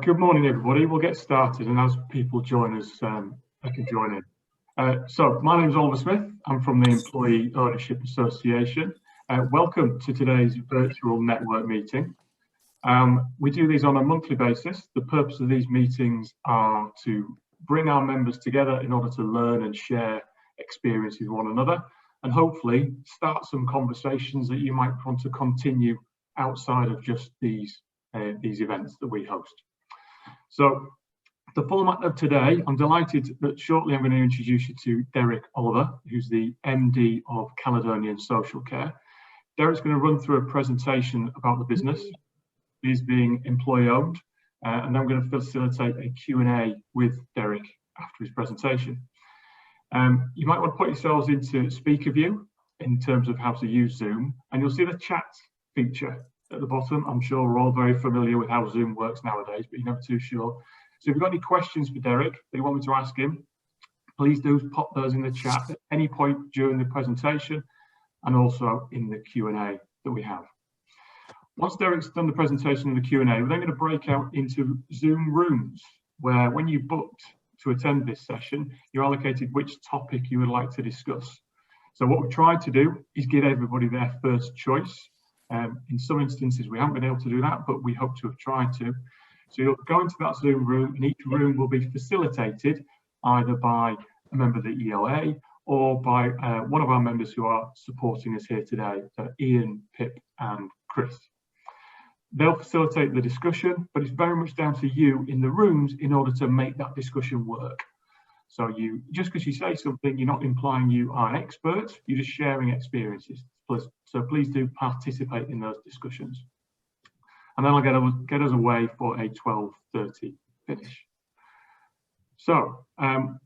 Good morning, everybody. We'll get started, and as people join us, they can join in. So, my name is Oliver Smith. I'm from the Employee Ownership Association. Welcome to today's virtual network meeting. We do these on a monthly basis. The purpose of these meetings are to bring our members together in order to learn and share experience with one another, and hopefully start some conversations that you might want to continue outside of just these events that we host. So the format of today, I'm delighted that shortly I'm going to introduce you to Derek Oliver, who's the MD of Caledonia Social Care. Derek's going to run through a presentation about the business, these being employee owned, and I'm going to facilitate a Q&A with Derek after his presentation. You might want to put yourselves into speaker view in terms of how to use Zoom, and you'll see the chat feature at the bottom. I'm sure we're all very familiar with how Zoom works nowadays, but you're never too sure. So if you've got any questions for Derek that you want me to ask him, please do pop those in the chat at any point during the presentation and also in the Q&A that we have. Once Derek's done the presentation and the Q&A, we're then going to break out into Zoom rooms, where when you booked to attend this session, you're allocated which topic you would like to discuss. So what we've tried to do is give everybody their first choice. In some instances, we haven't been able to do that, but we hope to have tried to. So you'll go into that Zoom room, and each room will be facilitated either by a member of the EOA or by one of our members who are supporting us here today, Ian, Pip, and Chris. They'll facilitate the discussion, but it's very much down to you in the rooms in order to make that discussion work. So just because you say something, you're not implying you are an expert, you're just sharing experiences. So please do participate in those discussions. And then I'll get us away for a 12:30 finish. So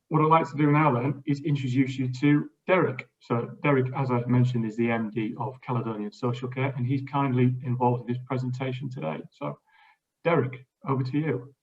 what I'd like to do now then is introduce you to Derek. So Derek, as I mentioned, is the MD of Caledonia Social Care, and he's kindly involved in this presentation today. So Derek, over to you.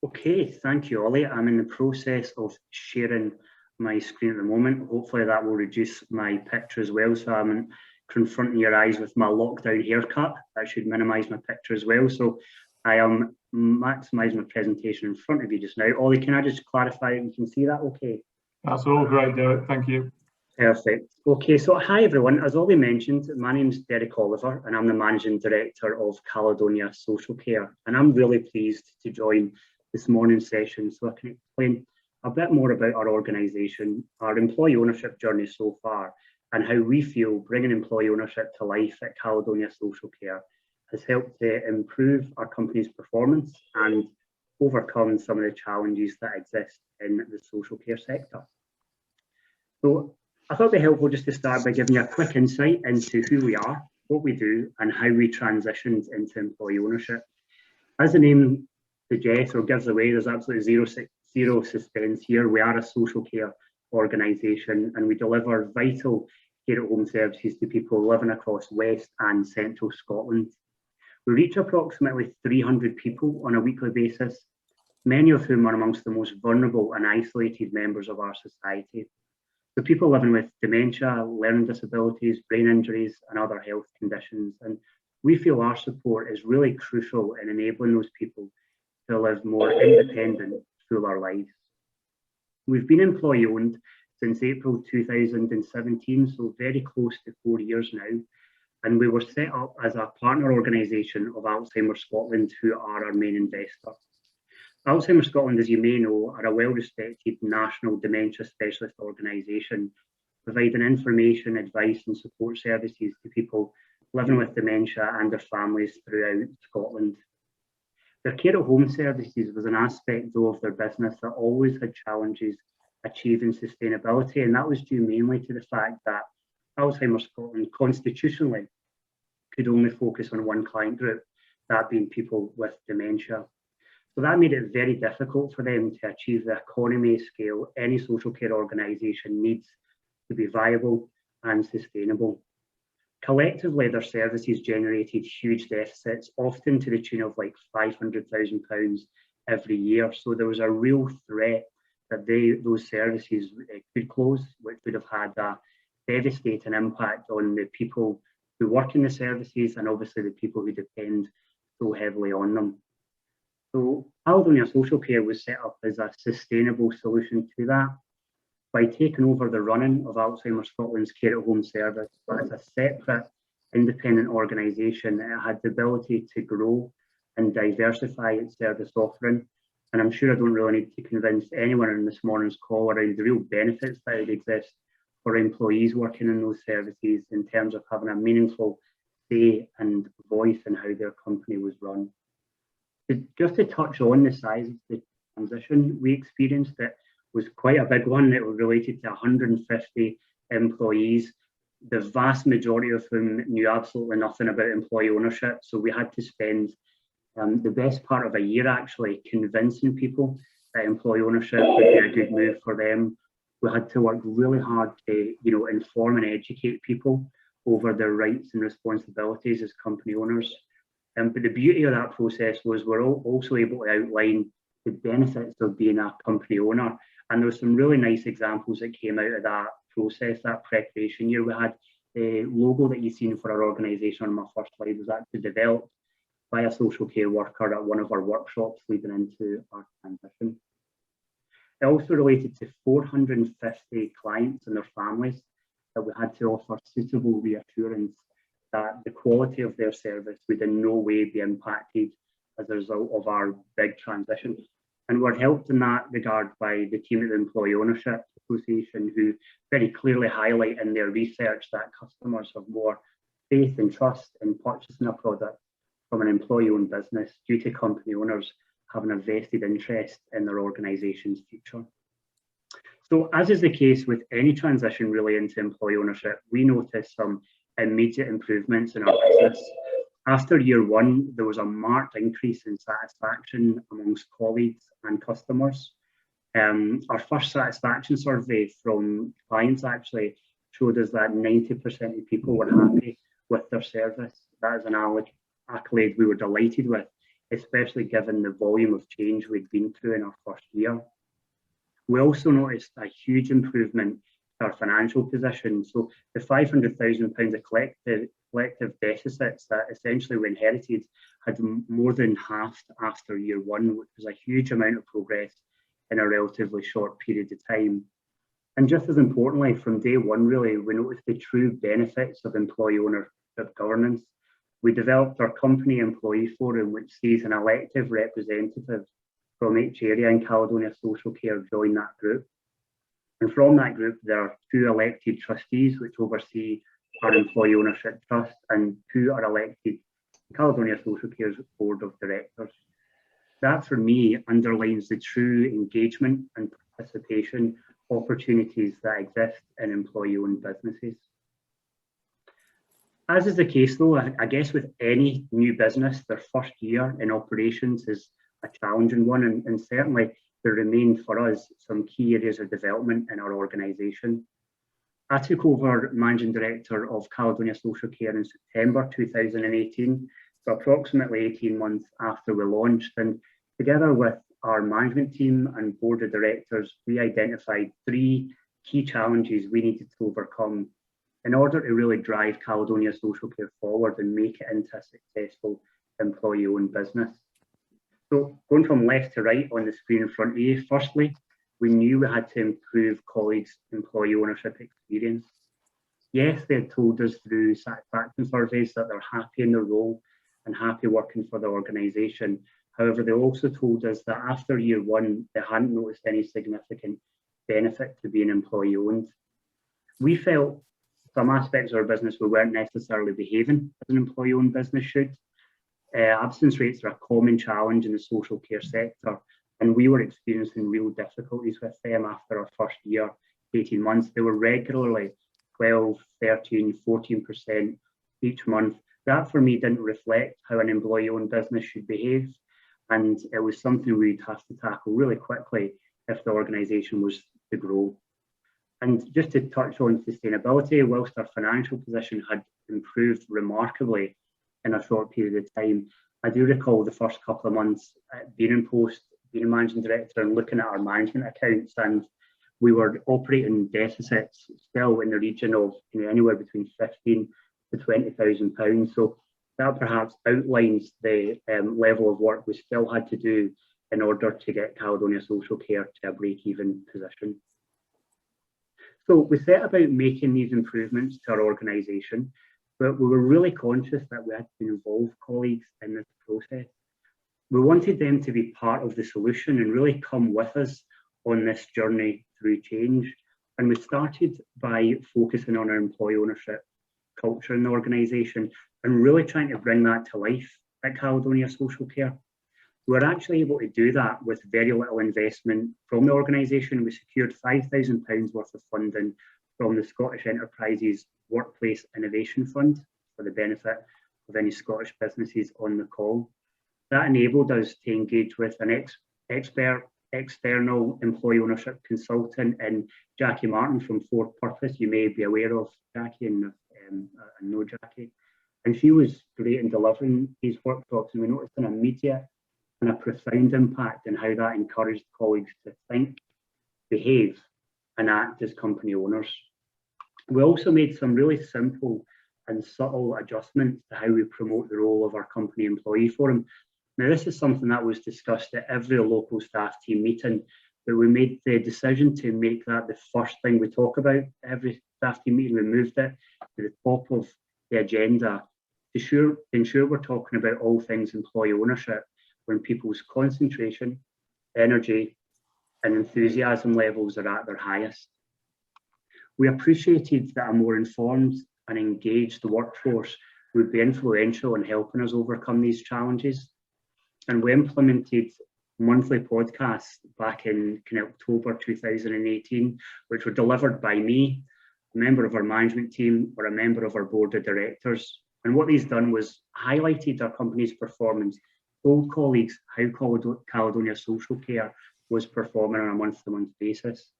Okay, thank you, Ollie. I'm in the process of sharing my screen at the moment. Hopefully that will reduce my picture as well. So I'm confronting your eyes with my lockdown haircut. That should minimise my picture as well. So I am maximising my presentation in front of you just now. Ollie, can I just clarify you can see that okay? That's all great, Derek. Thank you. Perfect. Okay, so hi everyone. As Ollie mentioned, my name is Derek Oliver and I'm the Managing Director of Caledonia Social Care. And I'm really pleased to join this morning's session so I can explain a bit more about our organisation, our employee ownership journey so far, and how we feel bringing employee ownership to life at Caledonia Social Care has helped to improve our company's performance and overcome some of the challenges that exist in the social care sector. So I thought it'd be helpful just to start by giving you a quick insight into who we are, what we do, and how we transitioned into employee ownership. As the name suggests or gives away, there's absolutely zero suspense here. We are a social care organisation and we deliver vital care at home services to people living across West and Central Scotland. We reach approximately 300 people on a weekly basis, many of whom are amongst the most vulnerable and isolated members of our society. The people living with dementia, learning disabilities, brain injuries and other health conditions. And we feel our support is really crucial in enabling those people to live more independent, fuller lives. We've been employee owned since April 2017, so very close to 4 years now. And we were set up as a partner organisation of Alzheimer's Scotland, who are our main investor. Alzheimer's Scotland, as you may know, are a well-respected national dementia specialist organisation, providing information, advice and support services to people living with dementia and their families throughout Scotland. Their care at home services was an aspect, though, of their business that always had challenges achieving sustainability, and that was due mainly to the fact that Alzheimer's Scotland constitutionally could only focus on one client group, that being people with dementia. So that made it very difficult for them to achieve the economy of scale any social care organisation needs to be viable and sustainable. Collectively, their services generated huge deficits, often to the tune of like £500,000 every year. So there was a real threat that those services could close, which would have had a devastating impact on the people who work in the services and obviously the people who depend so heavily on them. So Caledonia Social Care was set up as a sustainable solution to that by taking over the running of Alzheimer's Scotland's Care at Home service. But as a separate independent organisation, it had the ability to grow and diversify its service offering. And I'm sure I don't really need to convince anyone in this morning's call around the real benefits that would exist for employees working in those services in terms of having a meaningful say and voice in how their company was run. Just to touch on the size of the transition we experienced, it was quite a big one. It was related to 150 employees, the vast majority of whom knew absolutely nothing about employee ownership. So we had to spend the best part of a year actually convincing people that employee ownership would be a good move for them. We had to work really hard to, inform and educate people over their rights and responsibilities as company owners. But the beauty of that process was we're also able to outline the benefits of being a company owner. And there were some really nice examples that came out of that process, that preparation year. We had the logo that you've seen for our organisation on my first slide was actually developed by a social care worker at one of our workshops leading into our transition. It also related to 450 clients and their families that we had to offer suitable reassurance that the quality of their service would in no way be impacted as a result of our big transition. And we're helped in that regard by the team at the Employee Ownership Association, who very clearly highlight in their research that customers have more faith and trust in purchasing a product from an employee-owned business due to company owners having a vested interest in their organisation's future. So as is the case with any transition really into employee ownership, we noticed some immediate improvements in our business. After year one, there was a marked increase in satisfaction amongst colleagues and customers. Our first satisfaction survey from clients actually showed us that 90% of people were happy with their service. That is an accolade we were delighted with, especially given the volume of change we'd been through in our first year. We also noticed a huge improvement in our financial position. So the £500,000 of collective deficits that essentially we inherited had more than halved after year one, which was a huge amount of progress in a relatively short period of time. And just as importantly, from day one, really, we noticed the true benefits of employee ownership governance. We developed our company employee forum, which sees an elective representative from each area in Caledonia Social Care join that group. And from that group, there are 2 elected trustees, which oversee our employee ownership trust, and 2 are elected to Caledonia Social Care's board of directors. That, for me, underlines the true engagement and participation opportunities that exist in employee-owned businesses. As is the case, though, I guess with any new business, their first year in operations is a challenging one, and certainly there remain for us some key areas of development in our organisation. I took over Managing Director of Caledonia Social Care in September 2018, so approximately 18 months after we launched, and together with our management team and board of directors, we identified 3 key challenges we needed to overcome in order to really drive Caledonia Social Care forward and make it into a successful employee-owned business. So going from left to right on the screen in front of you, firstly, we knew we had to improve colleagues' employee ownership experience. Yes, they had told us through satisfaction surveys that they're happy in their role and happy working for the organisation. However, they also told us that after year one, they hadn't noticed any significant benefit to being employee-owned. We felt some aspects of our business we weren't necessarily behaving as an employee-owned business should. Absence rates are a common challenge in the social care sector, and we were experiencing real difficulties with them after our first year, 18 months. They were regularly 12, 13, 14% each month. That for me didn't reflect how an employee-owned business should behave, and it was something we'd have to tackle really quickly if the organisation was to grow. And just to touch on sustainability, whilst our financial position had improved remarkably in a short period of time, I do recall the first couple of months being in post, being a managing director and looking at our management accounts, and we were operating deficits still in the region of anywhere between £15,000 to £20,000. So That perhaps outlines the level of work we still had to do in order to get Caledonia Social Care to a break-even position. So we set about making these improvements to our organisation, but we were really conscious that we had to involve colleagues in this process. We wanted them to be part of the solution and really come with us on this journey through change. And we started by focusing on our employee ownership culture in the organisation and really trying to bring that to life at Caledonia Social Care. We were actually able to do that with very little investment from the organisation. We secured £5,000 worth of funding from the Scottish Enterprises Workplace Innovation Fund for the benefit of any Scottish businesses on the call. That enabled us to engage with an expert external employee ownership consultant in Jackie Martin from For Purpose. You may be aware of Jackie and know Jackie. And she was great in delivering these workshops, and we noticed an immediate and a profound impact in how that encouraged colleagues to think, behave, and act as company owners. We also made some really simple and subtle adjustments to how we promote the role of our company employee forum. Now, this is something that was discussed at every local staff team meeting, but we made the decision to make that the first thing we talk about every staff team meeting. We moved it to the top of the agenda to ensure we're talking about all things employee ownership when people's concentration, energy, and enthusiasm levels are at their highest. We appreciated that a more informed and engaged workforce would be influential in helping us overcome these challenges. And we implemented monthly podcasts back in October 2018, which were delivered by me, a member of our management team, or a member of our board of directors. And what these done was highlighted our company's performance, told colleagues how Caledonia Social Care was performing on a month-to-month basis.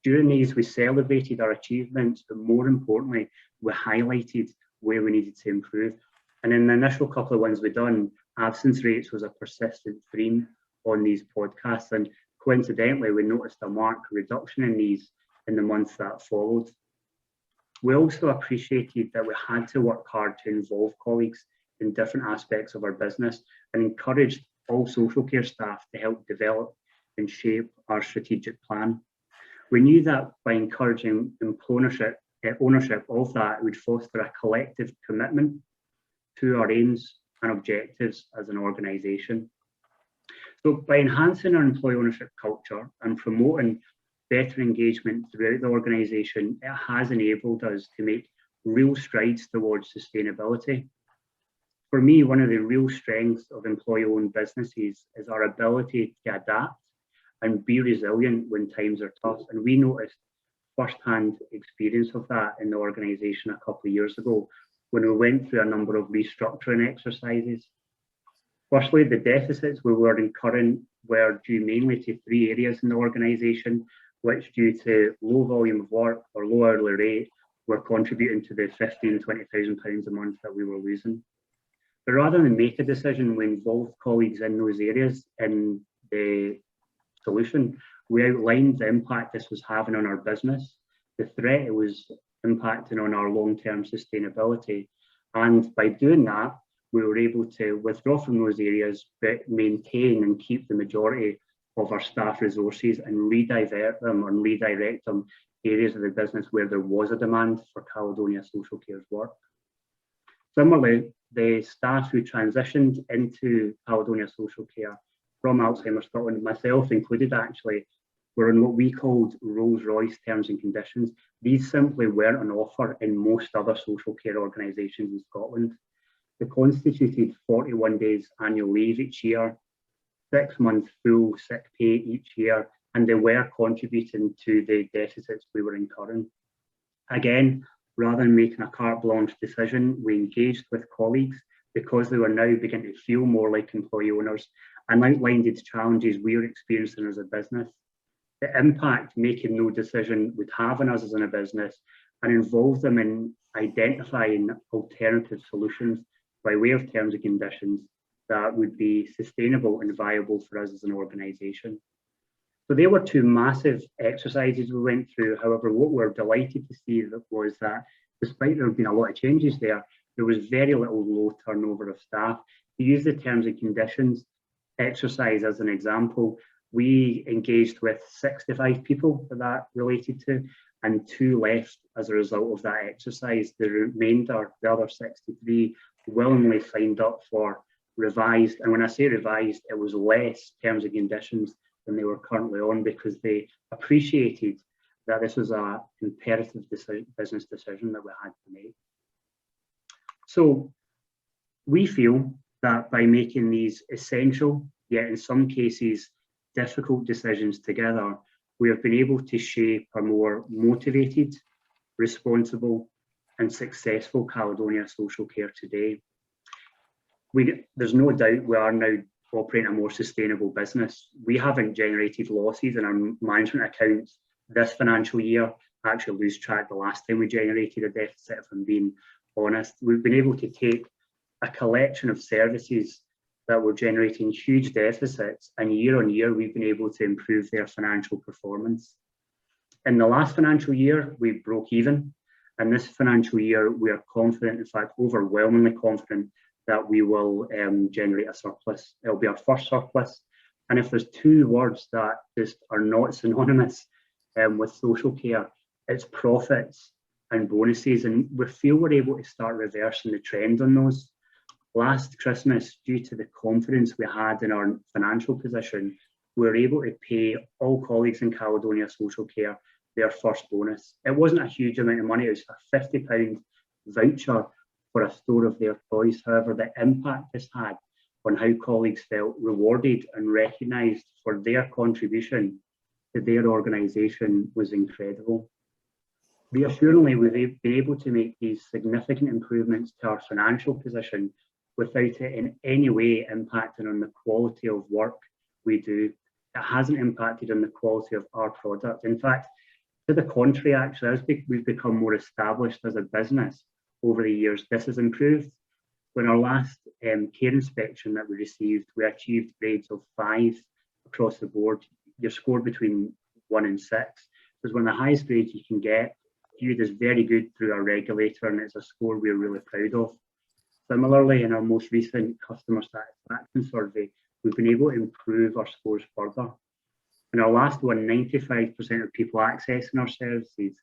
During these, we celebrated our achievements, but more importantly, we highlighted where we needed to improve. And in the initial couple of ones we've done, absence rates was a persistent theme on these podcasts. And coincidentally, we noticed a marked reduction in these in the months that followed. We also appreciated that we had to work hard to involve colleagues in different aspects of our business and encouraged all social care staff to help develop and shape our strategic plan. We knew that by encouraging ownership of that, it would foster a collective commitment to our aims and objectives as an organisation. So by enhancing our employee ownership culture and promoting better engagement throughout the organisation, it has enabled us to make real strides towards sustainability. For me, one of the real strengths of employee-owned businesses is our ability to adapt and be resilient when times are tough. And we noticed first-hand experience of that in the organisation a couple of years ago when we went through a number of restructuring exercises. Firstly, the deficits we were incurring were due mainly to three areas in the organisation, which due to low volume of work or low hourly rate were contributing to the £15,000 to £20,000 a month that we were losing. But rather than make a decision, we involved colleagues in those areas in the solution. We outlined the impact this was having on our business, the threat it was impacting on our long-term sustainability. And by doing that, we were able to withdraw from those areas, but maintain and keep the majority of our staff resources and redirect them to areas of the business where there was a demand for Caledonia Social Care's work. Similarly, the staff who transitioned into Caledonia Social Care from Alzheimer's Scotland, myself included actually, were on what we called Rolls-Royce terms and conditions. These simply weren't on offer in most other social care organisations in Scotland. They constituted 41 days annual leave each year, 6 months full sick pay each year, and they were contributing to the deficits we were incurring. Again, rather than making a carte blanche decision, we engaged with colleagues because they were now beginning to feel more like employee owners and outlined the challenges we were experiencing as a business, the impact making no decision would have on us as in a business, and involve them in identifying alternative solutions by way of terms and conditions that would be sustainable and viable for us as an organisation. So they were two massive exercises we went through. However, what we're delighted to see was that despite there being a lot of changes there, there was very little low turnover of staff. To use the terms and conditions exercise as an example, we engaged with 65 people that related to, and 2 left as a result of that exercise. The remainder, the other 63, willingly signed up for revised, and when I say revised, it was less terms and conditions than they were currently on, because they appreciated that this was an imperative business decision that we had to make. So we feel that by making these essential, yet in some cases difficult decisions together, we have been able to shape a more motivated, responsible and successful Caledonia Social Care today. There's no doubt we are now operating a more sustainable business. We haven't generated losses in our management accounts this financial year. I actually lose track the last time we generated a deficit, if I'm being honest. We've been able to take a collection of services that were generating huge deficits, and year on year we've been able to improve their financial performance. In the last financial year we broke even, and this financial year we are confident, in fact overwhelmingly confident, that we will generate a surplus. It'll be our first surplus, and if there's 2 words that just are not synonymous with social care, it's profits and bonuses, and we feel we're able to start reversing the trend on those. Last Christmas, due to the confidence we had in our financial position, we were able to pay all colleagues in Caledonia Social Care their first bonus. It wasn't a huge amount of money, it was a £50 voucher for a store of their choice. However, the impact this had on how colleagues felt rewarded and recognised for their contribution to their organisation was incredible. Reassuringly, we've been able to make these significant improvements to our financial position without it in any way impacting on the quality of work we do. It hasn't impacted on the quality of our product. In fact, to the contrary, actually, as we've become more established as a business over the years, this has improved. When our last care inspection that we received, we achieved grades of 5 across the board. You're scored between 1 and 6. It's one of the highest grades you can get, viewed as very good through our regulator, and it's a score we're really proud of. Similarly, in our most recent customer satisfaction survey, we've been able to improve our scores further. In our last one, 95% of people accessing our services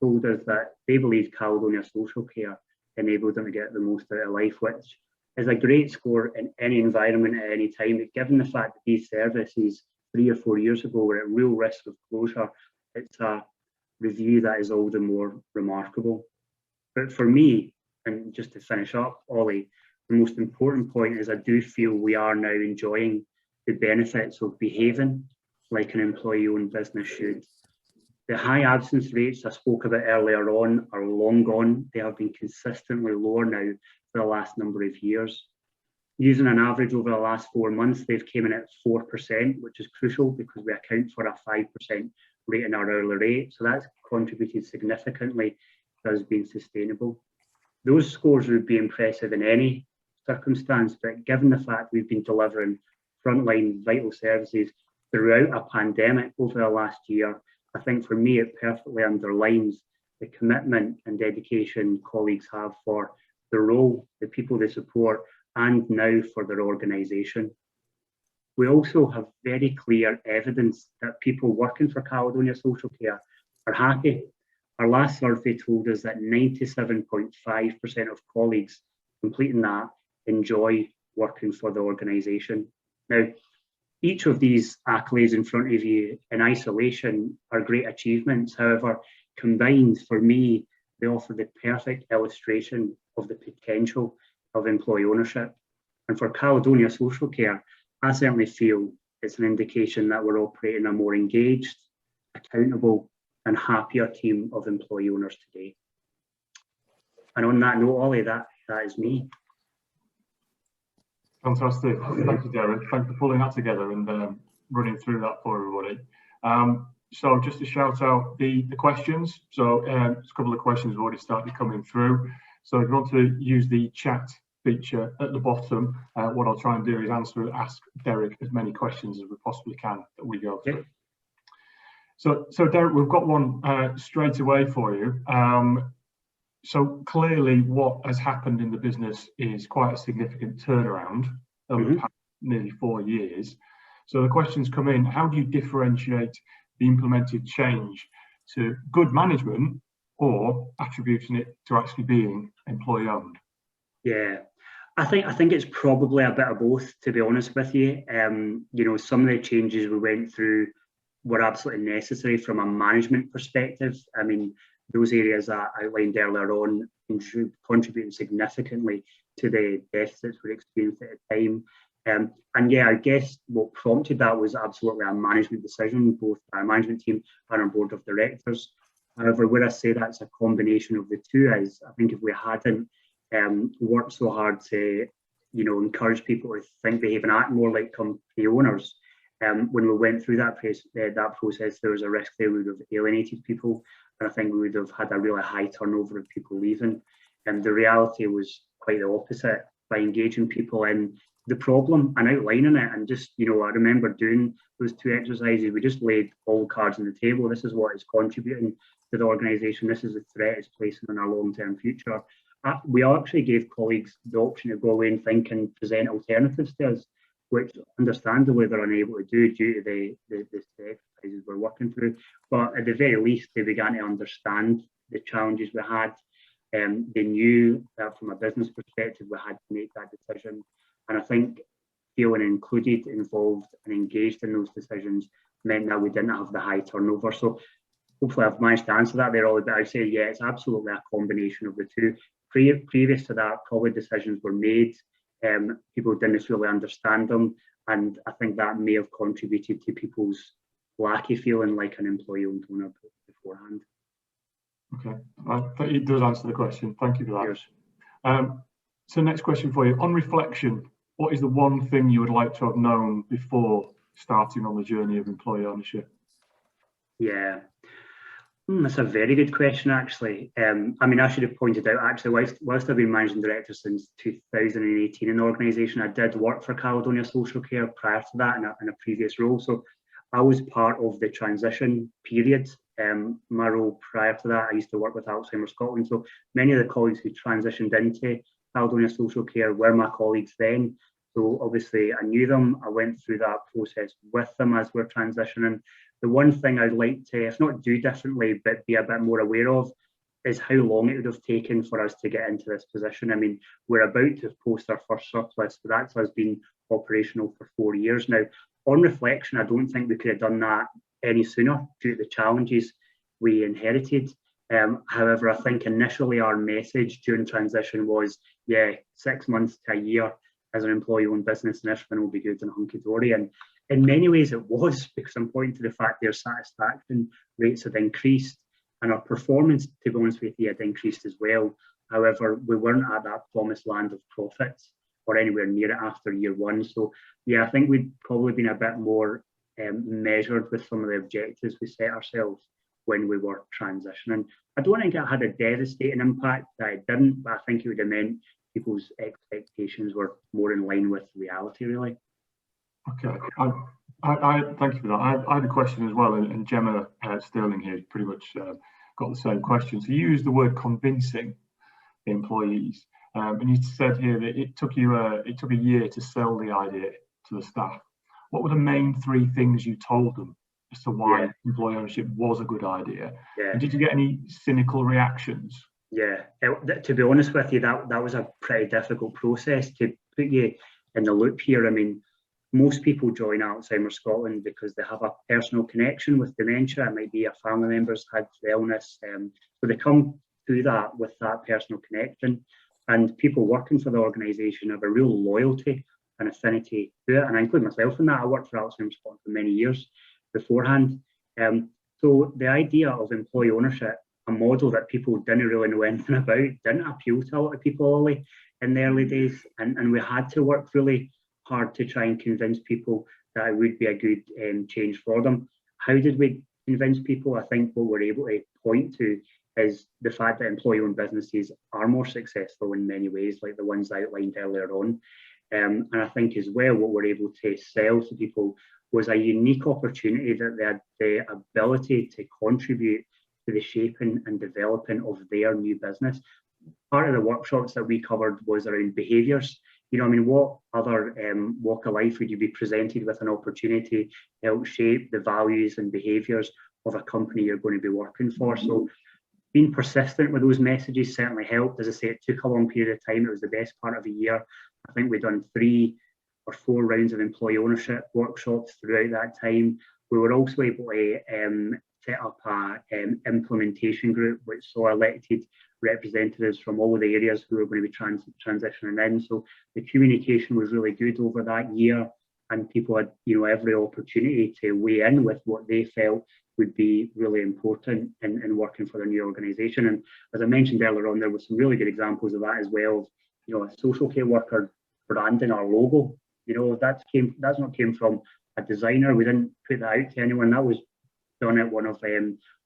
told us that they believe Caledonia Social Care enabled them to get the most out of life, which is a great score in any environment at any time. But given the fact that these services 3 or 4 years ago were at real risk of closure, it's a review that is all the more remarkable. But for me, and just to finish up, Ollie, the most important point is I do feel we are now enjoying the benefits of behaving like an employee-owned business should. The high absence rates I spoke about earlier on are long gone. They have been consistently lower now for the last number of years. Using an average over the last 4 months, they've came in at 4%, which is crucial because we account for a 5% rate in our hourly rate. So that's contributed significantly to us being sustainable. Those scores would be impressive in any circumstance, but given the fact we've been delivering frontline vital services throughout a pandemic over the last year, I think for me it perfectly underlines the commitment and dedication colleagues have for the role, the people they support, and now for their organisation. We also have very clear evidence that people working for Caledonia Social Care are happy. Our last survey told us that 97.5% of colleagues completing that enjoy working for the organisation. Now, each of these accolades in front of you in isolation are great achievements. However, combined, for me, they offer the perfect illustration of the potential of employee ownership. And for Caledonia Social Care, I certainly feel it's an indication that we're operating a more engaged, accountable, and happier team of employee owners today. And on that note, Ollie, that is me. Fantastic. Thank you, Derek. Thanks for pulling that together and running through that for everybody. So just to shout out the questions. So a couple of questions have already started coming through. So if you want to use the chat feature at the bottom, what I'll try and do is ask Derek as many questions as we possibly can that we go through. So Derek, we've got one straight away for you. So clearly what has happened in the business is quite a significant turnaround over the past nearly 4 years. So the questions come in, how do you differentiate the implemented change to good management or attributing it to actually being employee owned? Yeah, I think it's probably a bit of both, to be honest with you. You know, some of the changes we went through were absolutely necessary from a management perspective. I mean, those areas that I outlined earlier on contributed significantly to the deficits we experienced at the time. And yeah, I guess what prompted that was absolutely a management decision, both by our management team and our board of directors. However, where I say that's a combination of the two is, I think if we hadn't worked so hard to, you know, encourage people to think, behave and act more like company owners, when we went through that process, there was a risk there we would have alienated people, and I think we would have had a really high turnover of people leaving. And the reality was quite the opposite. By engaging people in the problem and outlining it, and just, you know, I remember doing those two exercises. We just laid all the cards on the table. This is what is contributing to the organisation. This is the threat it's placing on our long-term future. We actually gave colleagues the option to go away and think and present alternatives to us, which understandably they're unable to do due to the exercises we're working through. But at the very least, they began to understand the challenges we had. They knew that from a business perspective, we had to make that decision. And I think feeling included, involved and engaged in those decisions meant that we didn't have the high turnover. So hopefully I've managed to answer that there, Ollie, but I'd say, yeah, it's absolutely a combination of the two. Previous to that, probably decisions were made. People didn't fully understand them, and I think that may have contributed to people's lack of feeling like an employee-owned owner beforehand. Okay, it does answer the question. Thank you for that. So next question for you. On reflection, what is the one thing you would like to have known before starting on the journey of employee ownership? Yeah. That's a very good question, actually. I mean, I should have pointed out, actually, whilst I've been managing director since 2018 in the organisation, I did work for Caledonia Social Care prior to that in a previous role. So I was part of the transition period. My role prior to that, I used to work with Alzheimer's Scotland. So many of the colleagues who transitioned into Caledonia Social Care were my colleagues then. So obviously I knew them. I went through that process with them as we're transitioning. The one thing I'd like to, if not do differently, but be a bit more aware of, is how long it would have taken for us to get into this position. I mean, we're about to post our first surplus, but that's us been operational for 4 years now. On reflection, I don't think we could have done that any sooner due to the challenges we inherited. However, I think initially our message during transition was, yeah, 6 months to a year as an employee-owned business and everything will be good and hunky-dory. And in many ways it was, because I'm pointing to the fact their satisfaction rates had increased and our performance, to be honest with you, had increased as well. However, we weren't at that promised land of profits or anywhere near it after year one. So yeah, I think we'd probably been a bit more measured with some of the objectives we set ourselves when we were transitioning. I don't think it had a devastating impact, that it didn't, but I think it would have meant people's expectations were more in line with reality, really. Okay, I thank you for that. I had a question as well, and Gemma Sterling here pretty much got the same question. So you used the word convincing the employees, and you said here that it took a year to sell the idea to the staff. What were the main 3 things you told them as to why employee ownership was a good idea? And did you get any cynical reactions? Yeah, to be honest with you, that was a pretty difficult process. To put you in the loop here, I mean, most people join Alzheimer's Scotland because they have a personal connection with dementia. It might be a family member's had the illness. So they come through that with that personal connection. And people working for the organisation have a real loyalty and affinity to it. And I include myself in that. I worked for Alzheimer's Scotland for many years beforehand. So the idea of employee ownership, a model that people didn't really know anything about, didn't appeal to a lot of people early in the early days. And we had to work really hard to try and convince people that it would be a good change for them. How did we convince people? I think what we're able to point to is the fact that employee-owned businesses are more successful in many ways, like the ones I outlined earlier on. And I think as well, what we're able to sell to people was a unique opportunity that they had the ability to contribute to the shaping and developing of their new business. Part of the workshops that we covered was around behaviours. You know, I mean, what other walk of life would you be presented with an opportunity to help shape the values and behaviours of a company you're going to be working for? So being persistent with those messages certainly helped. As I say, it took a long period of time. It was the best part of a year. I think we've done 3 or 4 rounds of employee ownership workshops throughout that time. We were also able to set up a implementation group, which saw elected representatives from all the areas who were going to be transitioning in. So the communication was really good over that year, and people had, you know, every opportunity to weigh in with what they felt would be really important in working for the new organisation. And as I mentioned earlier on, there were some really good examples of that as well. You know, a social care worker branding our logo. You know, that's not came from a designer. We didn't put that out to anyone. That was done at one of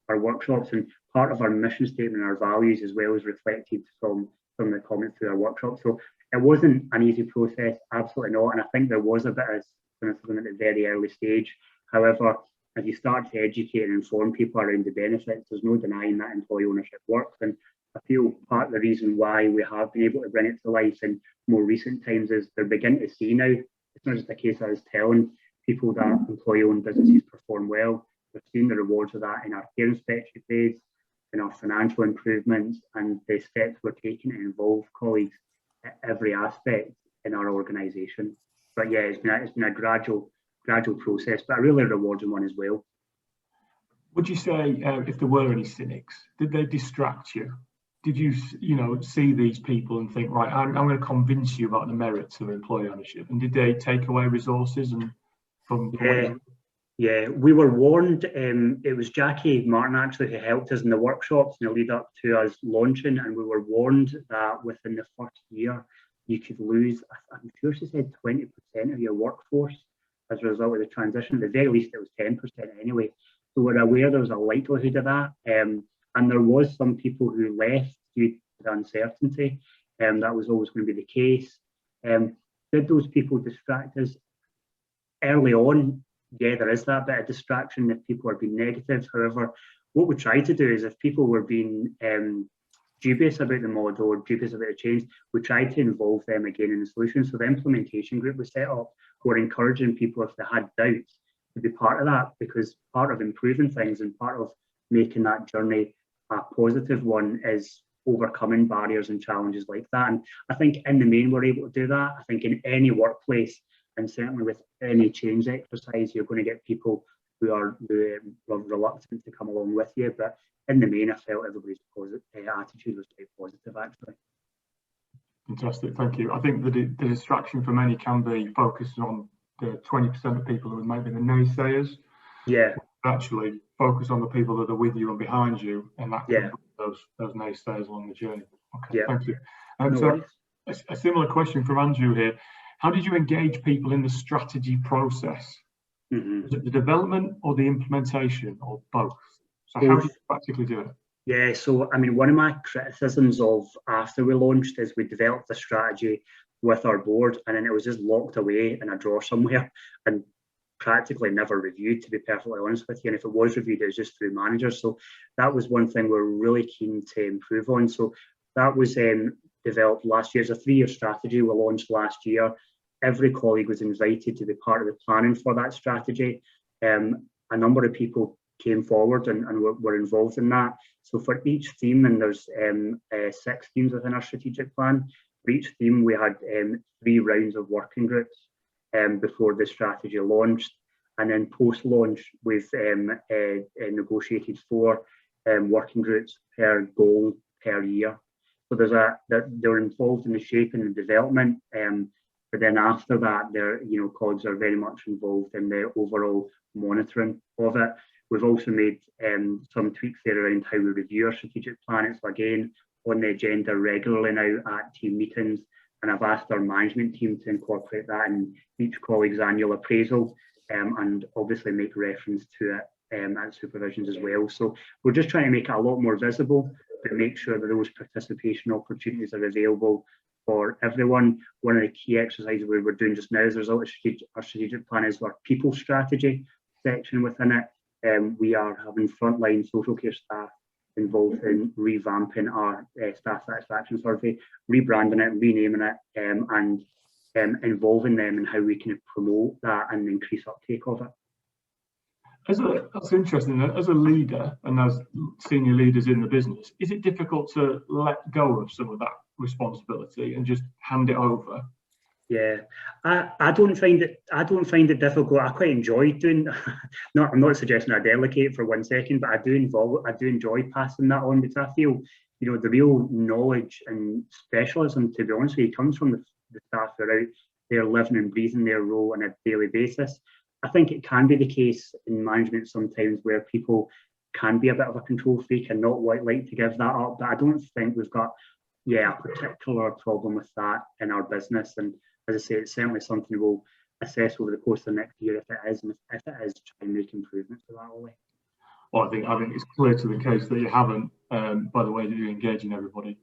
our workshops, and part of our mission statement and our values as well is reflected from the comments through our workshop. So it wasn't an easy process, absolutely not. And I think there was a bit of cynicism at the very early stage. However, as you start to educate and inform people around the benefits, there's no denying that employee ownership works. And I feel part of the reason why we have been able to bring it to life in more recent times is they're beginning to see now. It's not just a case of us telling people that employee-owned businesses perform well. We've seen the rewards of that in our care inspection grades, in our financial improvements, and the steps we're taking to involve colleagues at every aspect in our organisation. But yeah, it's been a gradual process, but a really rewarding one as well. Would you say if there were any cynics, did they distract you? Did you see these people and think, right, I'm going to convince you about the merits of employee ownership? And did they take away resources and from? Yeah, we were warned. It was Jackie Martin actually who helped us in the workshops in the lead up to us launching, and we were warned that within the first year you could lose, I'm sure she said 20% of your workforce as a result of the transition. At the very least, it was 10% anyway. So we're aware there was a likelihood of that, and there was some people who left due to the uncertainty. That was always going to be the case. Did those people distract us early on? Yeah, there is that bit of distraction if people are being negative. However, what we try to do is if people were being dubious about the model or dubious about the change, we try to involve them again in the solution. So the implementation group was set up. We're encouraging people if they had doubts to be part of that, because part of improving things and part of making that journey a positive one is overcoming barriers and challenges like that. And I think in the main we're able to do that. I think in any workplace, and certainly with any change exercise, you're going to get people who are reluctant to come along with you. But in the main, I felt everybody's attitude was very positive, actually. Fantastic, thank you. I think the distraction for many can be focused on the 20% of people who might be the naysayers. Yeah. Actually, focus on the people that are with you and behind you, and that can bring those naysayers along the journey. Okay, thank you. So a similar question from Andrew here. How did you engage people in the strategy process? Was it the development or the implementation or both? So how did you practically do it? Yeah, so I mean, one of my criticisms of after we launched is we developed a strategy with our board, and then it was just locked away in a drawer somewhere and practically never reviewed, to be perfectly honest with you. And if it was reviewed, it was just through managers. So that was one thing we're really keen to improve on. So that was developed last year. It's a 3-year strategy we launched last year. Every colleague was invited to be part of the planning for that strategy. A number of people came forward and were involved in that. So for each theme, and there's 6 themes within our strategic plan, for each theme we had 3 rounds of working groups before the strategy launched. And then post-launch we've negotiated 4 working groups per goal per year. So they're involved in the shaping and development, but then after that, colleagues are very much involved in the overall monitoring of it. We've also made some tweaks there around how we review our strategic plan. It's again on the agenda regularly now at team meetings, and I've asked our management team to incorporate that in each colleague's annual appraisal, and obviously make reference to it at supervisions as well. So we're just trying to make it a lot more visible, but make sure that those participation opportunities are available for everyone. One of the key exercises we were doing just now as a result of our strategic plan is our people strategy section within it. We are having frontline social care staff involved in revamping our staff satisfaction survey, rebranding it, renaming it, and involving them in how we can promote that and increase uptake of it. That's interesting. As a leader and as senior leaders in the business, is it difficult to let go of some of that responsibility and just hand it over? Yeah, I don't find it difficult. I quite enjoy doing. I'm not suggesting I delegate for 1 second, but I do enjoy passing that on, because I feel, you know, the real knowledge and specialism, to be honest with you, comes from the staff that are out there living and breathing their role on a daily basis. I think it can be the case in management sometimes where people can be a bit of a control freak and not like to give that up, but I don't think we've got a particular problem with that in our business. And as I say, it's certainly something we'll assess over the course of the next year if it is, and if it is, try and make improvements to that, Ollie. Well, I think it's clear to the case that you haven't, by the way that you're engaging everybody.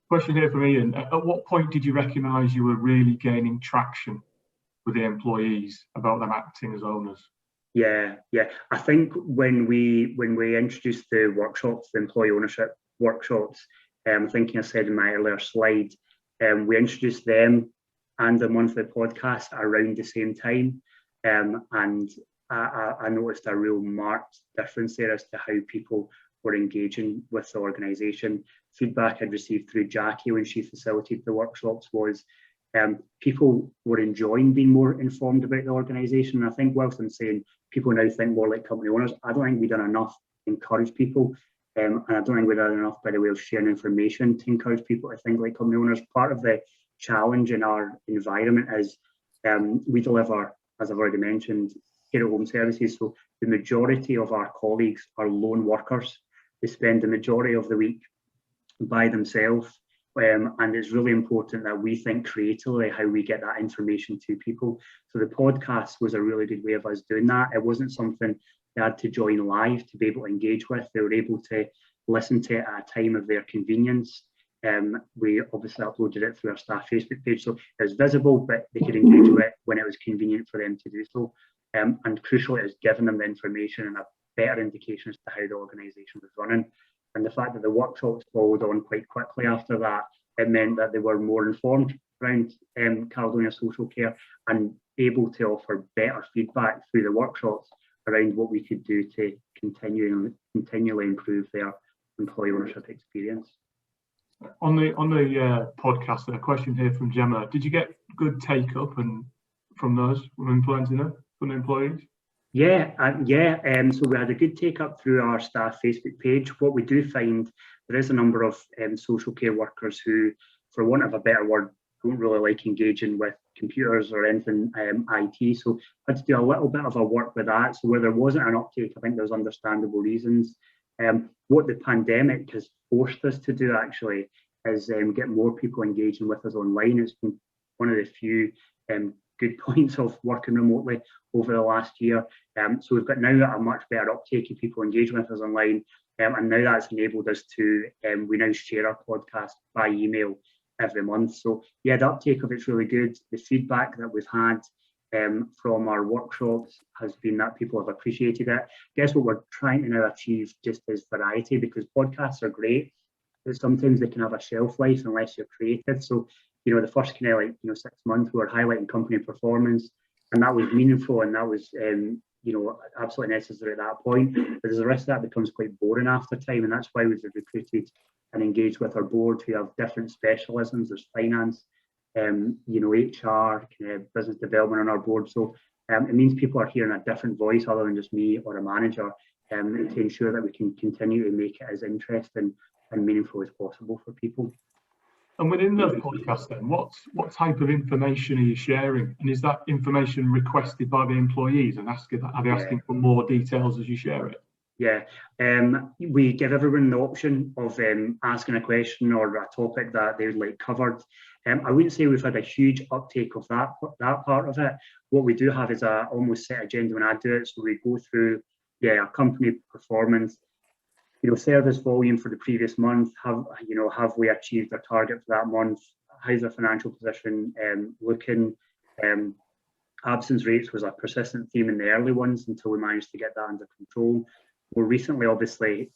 Question here from Ian. At what point did you recognise you were really gaining traction with the employees about them acting as owners? Yeah. I think when we introduced the workshops, the employee ownership workshops, I think I said in my earlier slide, we introduced them and the monthly podcast around the same time, and I noticed a real marked difference there as to how people were engaging with the organisation. Feedback I'd received through Jackie when she facilitated the workshops was people were enjoying being more informed about the organisation. And I think whilst I'm saying people now think more like company owners, I don't think we've done enough to encourage people. And I don't think we've done enough by the way of sharing information to encourage people to think like company owners. Part of the challenge in our environment is we deliver, as I've already mentioned, care at home services. So the majority of our colleagues are lone workers. They spend the majority of the week by themselves. And it's really important that we think creatively how we get that information to people. So the podcast was a really good way of us doing that. It wasn't something they had to join live to be able to engage with. They were able to listen to it at a time of their convenience. We obviously uploaded it through our staff Facebook page, so it was visible, but they could engage with it when it was convenient for them to do so. And crucially, it was giving them the information and a better indication as to how the organisation was running. And the fact that the workshops followed on quite quickly after that, it meant that they were more informed around Caledonia Social Care and able to offer better feedback through the workshops around what we could do to continually improve their employee ownership experience. On the podcast, a question here from Gemma. Did you get good take up and from implementing them from the employees? Yeah. So we had a good take up through our staff Facebook page. What we do find, there is a number of social care workers who, for want of a better word, don't really like engaging with computers or anything IT. So I had to do a little bit of a work with that. So where there wasn't an uptake, I think there's understandable reasons. What the pandemic has forced us to do actually is get more people engaging with us online. It's been one of the few good points of working remotely over the last year. So we've got now a much better uptake of people engaging with us online. And now that's enabled us to, we now share our podcast by email every month. So yeah, the uptake of it's really good. The feedback that we've had from our workshops has been that people have appreciated it. I guess what we're trying to now achieve just is variety, because podcasts are great, but sometimes they can have a shelf life unless you're creative. So, you know, the first kind of 6 months we were highlighting company performance, and that was meaningful, and that was absolutely necessary at that point. But there's a risk that becomes quite boring after time, and that's why we've recruited and engaged with our board who have different specialisms. There's finance, HR, business development on our board. So it means people are hearing a different voice other than just me or a manager, to ensure that we can continue to make it as interesting and meaningful as possible for people. And within the podcast then, what type of information are you sharing? And is that information requested by the employees and are they asking for more details as you share it? Yeah, we give everyone the option of asking a question or a topic that they would like covered. I wouldn't say we've had a huge uptake of that part of it. What we do have is a almost set agenda when I do it. So we go through our company performance, service volume for the previous month. Have we achieved our target for that month? How's our financial position looking? Absence rates was a persistent theme in the early ones until we managed to get that under control. We're recently, obviously,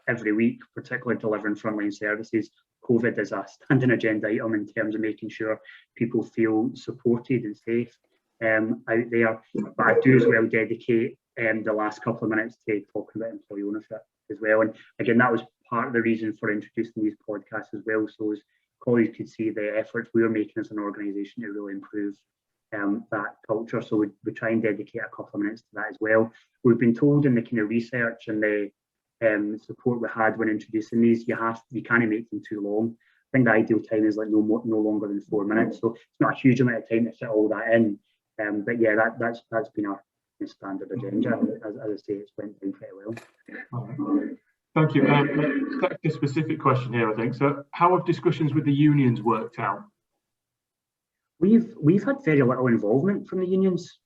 every week, particularly delivering frontline services, COVID is a standing agenda item in terms of making sure people feel supported and safe out there. But I do as well dedicate the last couple of minutes to talking about employee ownership as well. And again, that was part of the reason for introducing these podcasts as well, so as colleagues could see the efforts we are making as an organisation to really improve that culture. So we try and dedicate a couple of minutes to that as well. We've been told in the kind of research and the support we had when introducing these, you can't make them too long. I think the ideal time is like no longer than 4 minutes. So it's not a huge amount of time to fit all that in. But yeah, that's been our standard agenda. As I say, it's went down pretty well. Thank you. A specific question here, I think. So how have discussions with the unions worked out? We've had very little involvement from the unions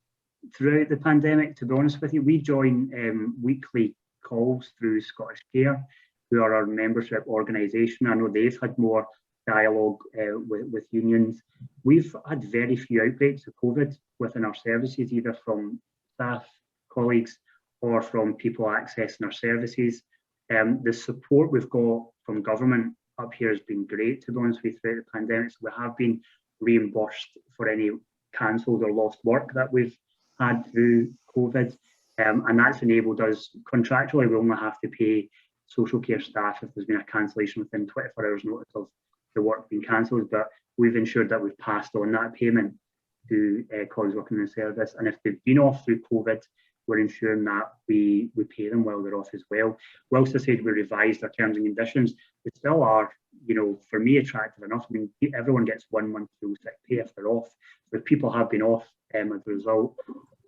throughout the pandemic, to be honest with you. We join weekly calls through Scottish Care, who are our membership organisation. I know they've had more dialogue with unions. We've had very few outbreaks of COVID within our services, either from staff, colleagues, or from people accessing our services. The support we've got from government up here has been great, to be honest with you, throughout the pandemic. So we have been reimbursed for any cancelled or lost work that we've had through COVID. And that's enabled us, contractually, we only have to pay social care staff if there's been a cancellation within 24 hours notice of the work being cancelled, but we've ensured that we've passed on that payment to colleagues working in the service. And if they've been off through COVID, we're ensuring that we pay them while they're off as well. Whilst I said we revised our terms and conditions, they still are, for me, attractive enough. I mean, everyone gets 1 month full sick pay if they're off. So if people have been off as a result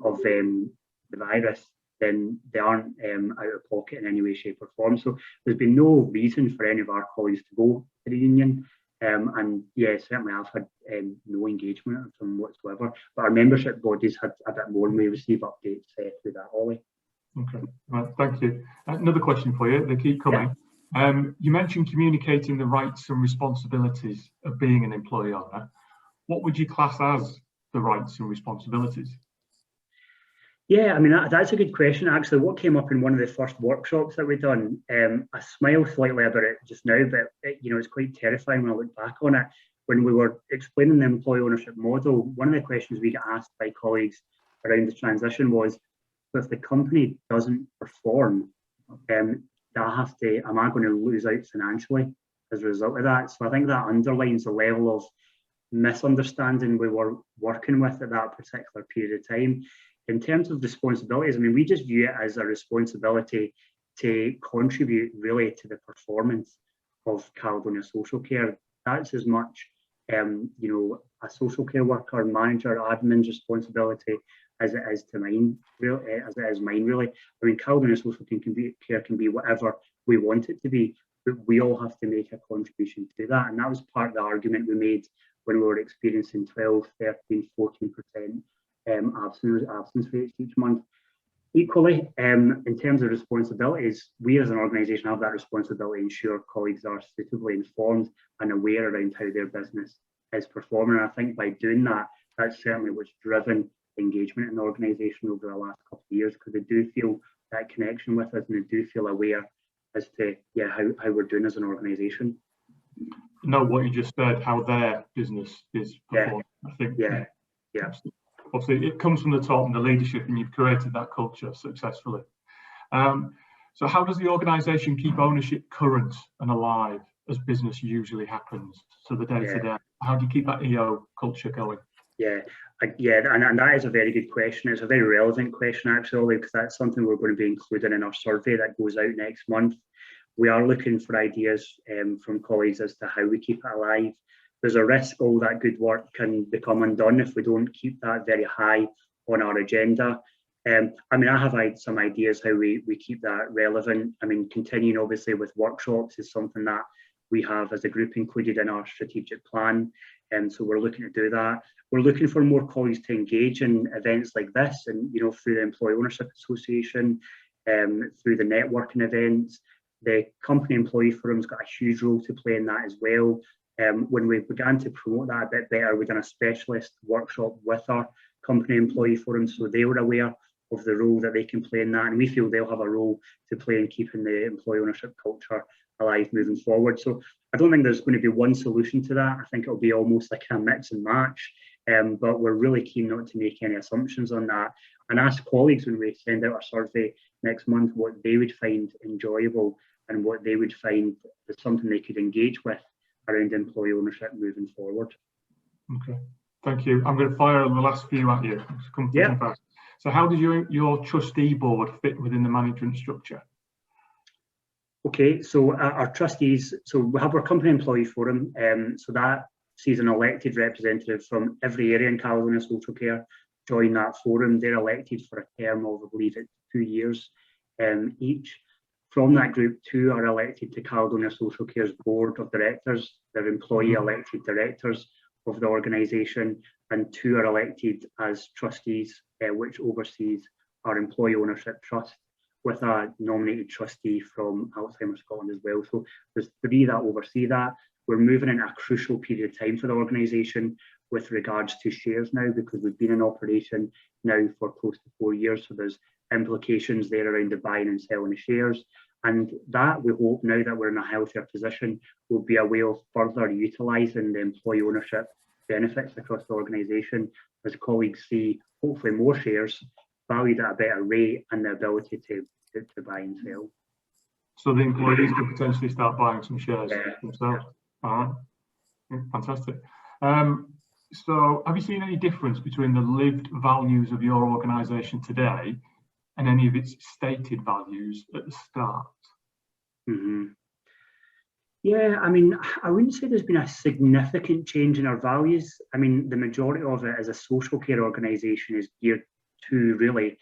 of the virus, then they aren't out of pocket in any way, shape or form. So there's been no reason for any of our colleagues to go to the union. And yeah, certainly I've had no engagement from them whatsoever. But our membership bodies had a bit more, and we receive updates through that, Ollie. Okay, right, thank you. Another question for you, they keep coming. Yeah. You mentioned communicating the rights and responsibilities of being an employee owner. What would you class as the rights and responsibilities? Yeah, I mean, that's a good question. Actually, what came up in one of the first workshops that we've done, I smile slightly about it just now, but it's quite terrifying when I look back on it. When we were explaining the employee ownership model, one of the questions we get asked by colleagues around the transition was, so if the company doesn't perform, am I going to lose out financially as a result of that? So I think that underlines the level of misunderstanding we were working with at that particular period of time. In terms of responsibilities, I mean, we just view it as a responsibility to contribute really to the performance of Caledonia Social Care. That's as much, a social care worker, manager, admin's responsibility as it is to mine, really, as it is mine, really. I mean, Caledonia Social Care can be whatever we want it to be, but we all have to make a contribution to that. And that was part of the argument we made when we were experiencing 12, 13, 14% absence rates each month. Equally, in terms of responsibilities, we as an organisation have that responsibility to ensure colleagues are suitably informed and aware around how their business is performing. And I think by doing that, that's certainly what's driven engagement in the organisation over the last couple of years, because they do feel that connection with us and they do feel aware as to how we're doing as an organisation. Know what you just said, how their business is performing. I think. Yeah. Obviously, it comes from the top and the leadership, and you've created that culture successfully. So how does the organisation keep ownership current and alive as business usually happens? So the day-to-day, how do you keep that EO culture going? Yeah, and that is a very good question. It's a very relevant question, actually, because that's something we're going to be including in our survey that goes out next month. We are looking for ideas from colleagues as to how we keep it alive. There's a risk all that good work can become undone if we don't keep that very high on our agenda. I mean, I have had some ideas how we keep that relevant. I mean, continuing obviously with workshops is something that we have as a group included in our strategic plan. So we're looking to do that. We're looking for more colleagues to engage in events like this, and through the Employee Ownership Association, through the networking events. The company employee forum's got a huge role to play in that as well. When we began to promote that a bit better, we done a specialist workshop with our company employee forum, so they were aware of the role that they can play in that, and we feel they'll have a role to play in keeping the employee ownership culture alive moving forward. So I don't think there's going to be one solution to that. I think it'll be almost like a mix and match, but we're really keen not to make any assumptions on that, and ask colleagues when we send out our survey next month what they would find enjoyable and what they would find is something they could engage with around employee ownership moving forward. Okay, thank you. I'm going to fire the last few at you. Yeah. Fast. So how does your trustee board fit within the management structure? Okay, so our trustees, so we have our company employee forum, so that sees an elected representative from every area in Caledonia Social Care join that forum. They're elected for a term of, I believe it's 2 years each. From that group, 2 are elected to Caledonia Social Care's board of directors. They're employee elected directors of the organisation, and 2 are elected as trustees, which oversees our employee ownership trust, with a nominated trustee from Alzheimer's Scotland as well. So there's 3 that oversee that. We're moving in a crucial period of time for the organisation with regards to shares now, because we've been in operation now for close to 4 years. So there's implications there around the buying and selling of shares. And that, we hope, now that we're in a healthier position, will be a way of further utilising the employee ownership benefits across the organisation, as colleagues see hopefully more shares valued at a better rate and the ability to buy and sell. So the employees could potentially start buying some shares themselves. All right, fantastic. So have you seen any difference between the lived values of your organisation today and any of its stated values at the start? Yeah, I mean, I wouldn't say there's been a significant change in our values. I mean, the majority of it as a social care organisation is geared to really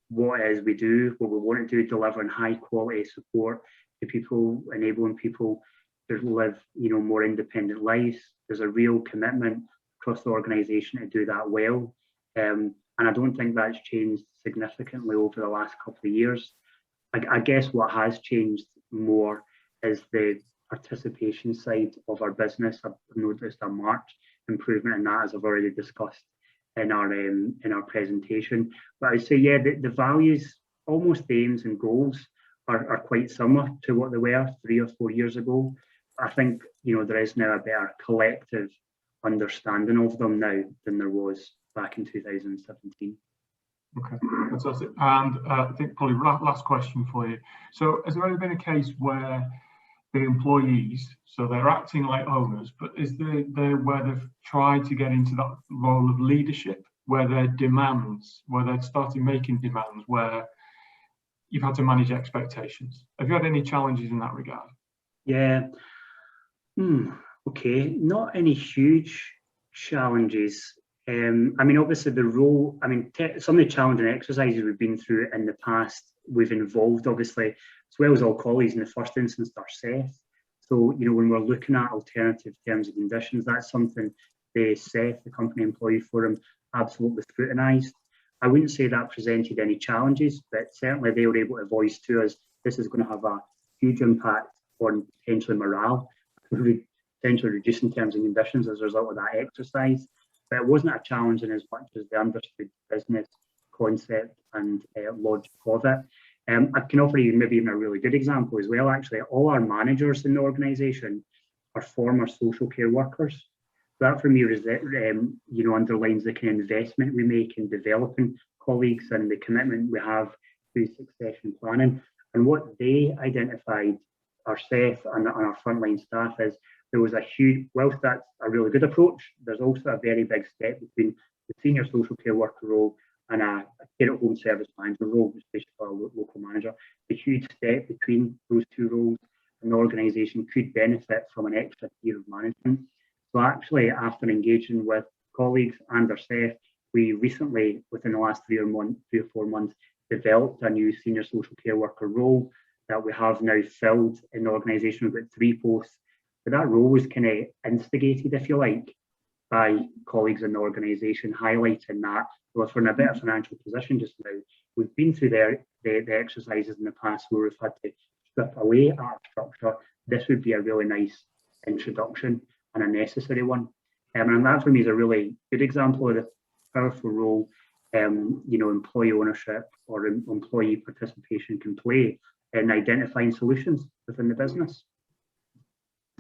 what it is we do, what we want to do, delivering high quality support to people, enabling people to live, more independent lives. There's a real commitment across the organisation to do that well. And I don't think that's changed significantly over the last couple of years. I guess what has changed more is the participation side of our business. I've noticed a marked improvement in that, as I've already discussed in our presentation. But I'd say, yeah, the values, almost the aims and goals are quite similar to what they were 3 or 4 years ago. I think, there is now a better collective understanding of them now than there was back in 2017. Okay, fantastic. And I think probably last question for you. So has there ever been a case where the employees, so they're acting like owners, but is there where they've tried to get into that role of leadership, where they're starting making demands, where you've had to manage expectations? Have you had any challenges in that regard? Yeah. Okay, not any huge challenges. I mean, obviously the role, some of the challenging exercises we've been through in the past, we've involved, obviously, as well as all colleagues in the first instance, our SEF. So, when we're looking at alternative terms and conditions, that's something the SEF, the Company Employee Forum, absolutely scrutinised. I wouldn't say that presented any challenges, but certainly they were able to voice to us, this is going to have a huge impact on potentially morale, potentially reducing terms and conditions as a result of that exercise. But it wasn't a challenge in as much as they understood business concept and logic of it. I can offer you maybe even a really good example as well. Actually, all our managers in the organisation are former social care workers. That for me underlines the kind of investment we make in developing colleagues and the commitment we have to succession planning. And what they identified, our SEF and our frontline staff, is there was a huge, whilst that's a really good approach, there's also a very big step between the senior social care worker role and a care at home service manager role, which is basically a local manager. The huge step between those 2 roles, and the organisation could benefit from an extra tier of management. So actually, after engaging with colleagues and our SEF, we recently, within the last 3 or 4 months, developed a new senior social care worker role that we have now filled in the organisation. We've got 3 posts. But that role was kind of instigated, if you like, by colleagues in the organisation, highlighting that we're in a better financial position just now. We've been through the exercises in the past where we've had to strip away our structure. This would be a really nice introduction and a necessary one. And that for me is a really good example of the powerful role employee ownership or employee participation can play in identifying solutions within the business.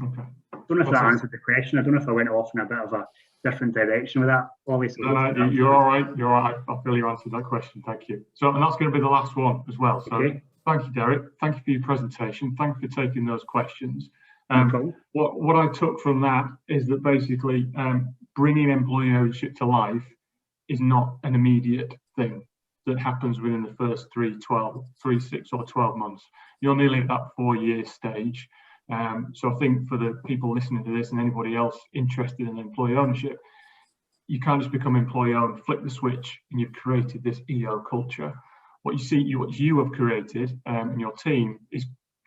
Okay. I don't know if that answered the question. I don't know if I went off in a bit of a different direction with that. Obviously, no, you're all right. You're all right. I feel you answered that question. Thank you. So, and that's going to be the last one as well. So, okay. Thank you, Derek. Thank you for your presentation. Thank you for taking those questions. What I took from that is that basically bringing employee ownership to life is not an immediate thing that happens within the first 3, 6 or 12 months. You're nearly at that 4-year stage. So I think for the people listening to this and anybody else interested in employee ownership, you can't just become employee owned, flip the switch, and you've created this EO culture. What you have created in your team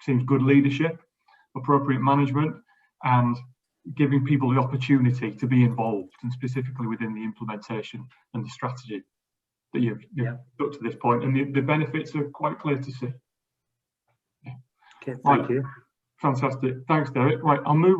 seems good leadership, appropriate management, and giving people the opportunity to be involved, and specifically within the implementation and the strategy that you've got to this point. And the benefits are quite clear to see. Okay, thank you. Fantastic. Thanks, Derek. Right, I'll move